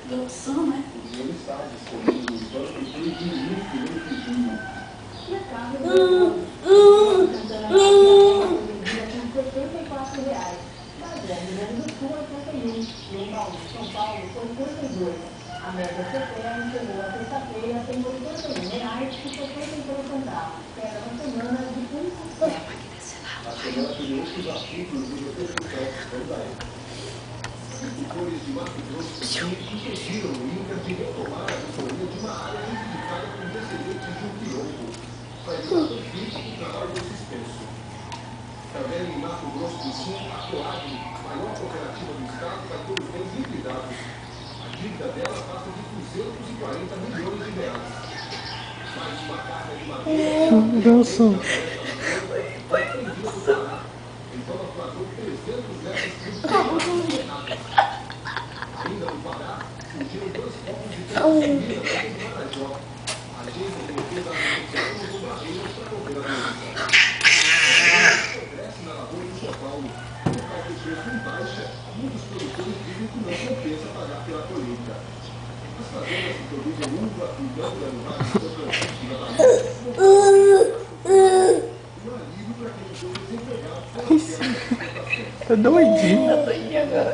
Produção, né? A média CPE chegou a sexta-feira tem R$ 81,71, queda na semana de 1%. A semana tem outros assuntos de repercussão. Vamos aí. Agricultores de Mato Grosso do Sul pediram o INCRA de retomar a vistoria de uma área identificada com descendentes de um quilombo. Para evitar conflito, o trabalho foi suspenso. Também em Mato Grosso do Sul, a Coagro, maior cooperativa do estado, vai ter os bens liquidados. A dívida dela passa de R$ 240 milhões. Mais uma carga de madeira. Então, ela pagou 300 metros por ainda no Pará, surgiram 2 focos de transferida no Marajó. A agência de defesa da Associação usou barreiras para conter a doença. Cresce na lavoura de São Paulo. Por causa do preço em baixa, muitos produtores dizem que não compensa pagar pela colheita. As fazendas que produzem uva e manga no Vale do São Francisco da Bahia um alívio para quem ficou desempregado. Tá doidinho. Tá doidinho agora.